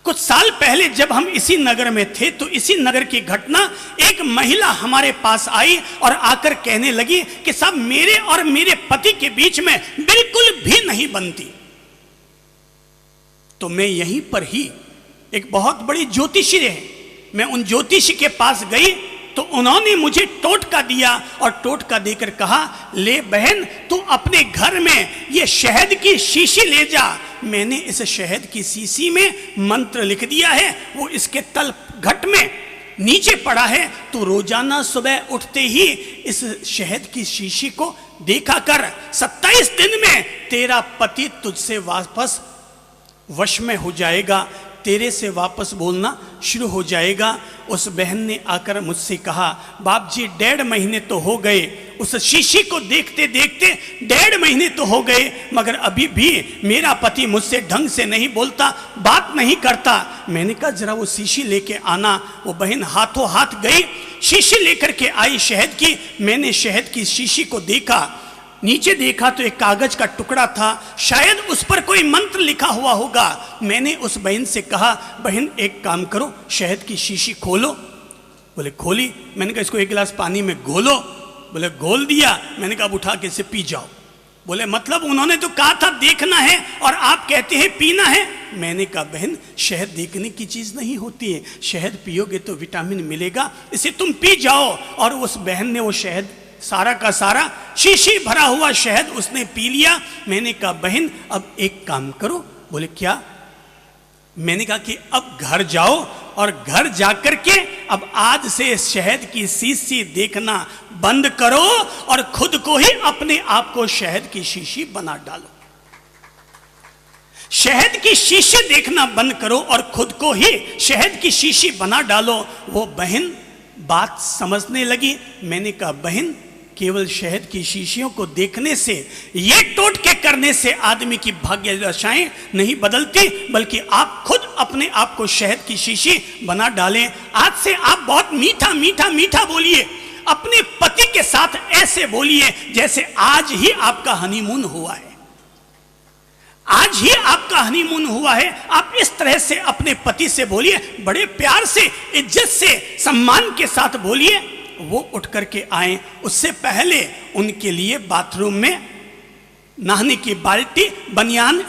कुछ साल पहले जब हम इसी नगर में थे तो इसी नगर की घटना, एक महिला हमारे पास आई और आकर कहने लगी कि साहब मेरे और मेरे पति के बीच में बिल्कुल भी नहीं बनती। तो मैं यहीं पर ही, एक बहुत बड़ी ज्योतिषी है, मैं उन ज्योतिषी के पास गई तो उन्होंने मुझे टोटका दिया और टोटका देकर कहा, ले बहन तू अपने घर में ये शहद की शीशी ले जा। मैंने इस शहद की शीशी में मंत्र लिख दिया है, वो इसके तल घट में नीचे पड़ा है। तो रोजाना सुबह उठते ही इस शहद की शीशी को देखा कर, 27 दिन में तेरा पति तुझसे वापस वश में हो जाएगा, तेरे से वापस बोलना शुरू हो जाएगा। उस बहन ने आकर मुझसे कहा, बाप जी 1.5 महीने तो हो गए, उस शीशी को देखते देखते 1.5 महीने तो हो गए, मगर अभी भी मेरा पति मुझसे ढंग से नहीं बोलता, बात नहीं करता। मैंने कहा जरा वो शीशी लेके आना। वो बहन हाथों हाथ गई, शीशी लेकर के आई शहद की। मैंने शहद की शीशी को देखा, नीचे देखा तो एक कागज का टुकड़ा था, शायद उस पर कोई मंत्र लिखा हुआ होगा। मैंने उस बहन से कहा, बहन एक काम करो, शहद की शीशी खोलो। बोले खोली। मैंने कहा इसको 1 गिलास पानी में घोलो। बोले घोल दिया। मैंने कहा अब उठा के इसे पी जाओ। बोले मतलब उन्होंने तो कहा था देखना है और आप कहते हैं पीना है। मैंने कहा बहन शहद देखने की चीज नहीं होती है, शहद पियोगे तो विटामिन मिलेगा, इसे तुम पी जाओ। और उस बहन ने वो शहद सारा का सारा शीशी भरा हुआ शहद उसने पी लिया। मैंने कहा बहन अब एक काम करो। बोले क्या? मैंने कहा कि अब घर जाओ और घर जाकर के अब आज से शहद की शीशी देखना बंद करो और खुद को ही अपने आप को शहद की शीशी बना डालो। शहद की शीशी देखना बंद करो और खुद को ही शहद की शीशी बना डालो। वो बहन बात समझने लगी। मैंने कहा बहन केवल शहद की शीशियों को देखने से, ये टोटके करने से आदमी की भाग्य दशाएं नहीं बदलती, बल्कि आप खुद अपने आप को शहद की शीशी बना डालें। आज से आप बहुत मीठा मीठा मीठा बोलिए, अपने पति के साथ ऐसे बोलिए जैसे आज ही आपका हनीमून हुआ है। आज ही आपका हनीमून हुआ है। आप इस तरह से अपने पति से बोलिए, बड़े प्यार से, इज्जत से, सम्मान के साथ बोलिए। वो उठ करके आए, उससे पहले उनके लिए बाथरूम में नहाने की बाल्टी, बनियान,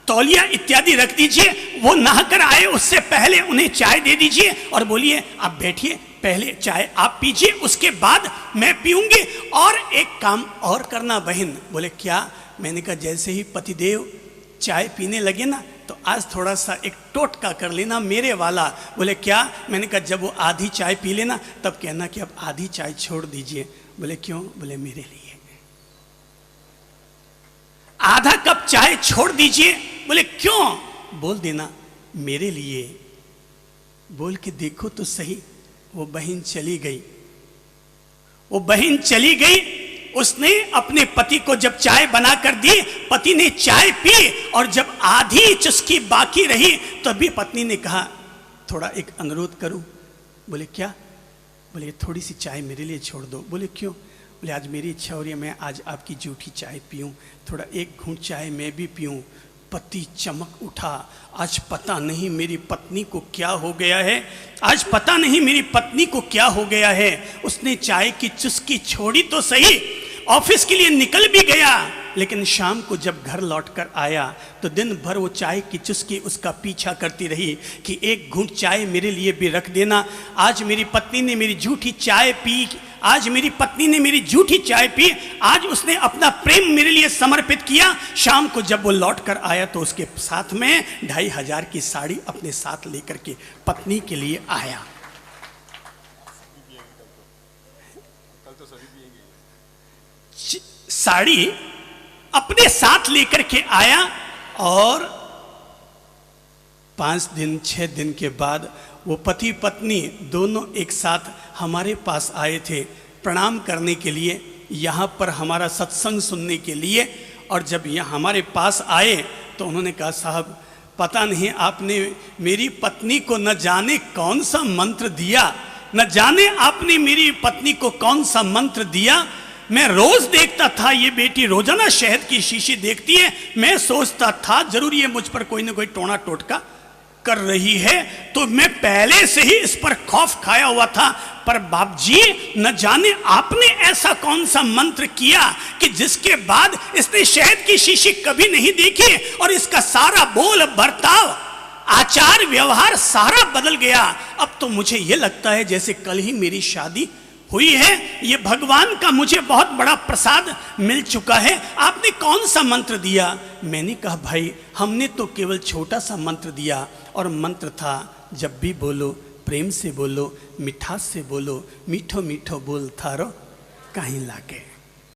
तौलिया इत्यादि रख दीजिए। वो नहाकर आए, उससे पहले उन्हें चाय दे दीजिए और बोलिए आप बैठिए, पहले चाय आप पीजिए, उसके बाद मैं पीऊंगी। और एक काम और करना बहन। बोले क्या? मैंने कहा जैसे ही पतिदेव चाय पीने लगे ना तो आज थोड़ा सा एक टोटका कर लेना मेरे वाला। बोले क्या? मैंने कहा जब वो आधी चाय पी लेना तब कहना कि अब आधी चाय छोड़ दीजिए। बोले क्यों? बोले मेरे लिए आधा कप चाय छोड़ दीजिए। बोले क्यों? बोल देना मेरे लिए। बोल के देखो तो सही। वो बहन चली गई। वो बहन चली गई। उसने अपने पति को जब चाय बनाकर दी, पति ने चाय पी और जब आधी चुस्की बाकी रही तभी पत्नी ने कहा थोड़ा एक अनुरोध करूं। बोले क्या? बोले थोड़ी सी चाय मेरे लिए छोड़ दो। बोले क्यों? बोले आज मेरी इच्छा हो रही है मैं आज आपकी जूठी चाय पीऊं, थोड़ा एक घूंट चाय मैं भी पीऊं। पति चमक उठा। आज पता नहीं मेरी पत्नी को क्या हो गया है, आज पता नहीं मेरी पत्नी को क्या हो गया है। उसने चाय की चुस्की छोड़ी तो सही, ऑफिस के लिए निकल भी गया, लेकिन शाम को जब घर लौटकर आया तो दिन भर वो चाय की चुस्की उसका पीछा करती रही कि एक घूंट चाय मेरे लिए भी रख देना। आज मेरी पत्नी ने मेरी झूठी चाय पी, आज मेरी पत्नी ने मेरी झूठी चाय पी, आज उसने अपना प्रेम मेरे लिए समर्पित किया। शाम को जब वो लौट कर आया तो उसके साथ में 2500 की साड़ी अपने साथ लेकर के पत्नी के लिए आया। साड़ी अपने साथ लेकर के आया और 5 दिन 6 दिन के बाद वो पति पत्नी दोनों एक साथ हमारे पास आए थे प्रणाम करने के लिए, यहाँ पर हमारा सत्संग सुनने के लिए। और जब यहाँ हमारे पास आए तो उन्होंने कहा साहब पता नहीं आपने मेरी पत्नी को न जाने कौन सा मंत्र दिया, न जाने आपने मेरी पत्नी को कौन सा मंत्र दिया। मैं रोज देखता था ये बेटी रोजाना शहद की शीशी देखती है, मैं सोचता था जरूर ये मुझ पर कोई ना कोई टोना टोटका कर रही है तो मैं पहले से ही इस पर खौफ खाया हुआ था। पर बाप जी, न जाने आपने ऐसा कौन सा मंत्र किया कि जिसके बाद इसने शहद की शीशी कभी नहीं देखी और इसका सारा बोल, बर्ताव, आचार, व्यवहार सारा बदल गया। अब तो मुझे यह लगता है जैसे कल ही मेरी शादी हुई है। ये भगवान का मुझे बहुत बड़ा प्रसाद मिल चुका है। आपने कौन सा मंत्र दिया? मैंने कहा भाई, हमने तो केवल छोटा सा मंत्र दिया, और मंत्र था जब भी बोलो प्रेम से बोलो, मिठास से बोलो, मीठो मीठो बोल थारो कहीं लागे।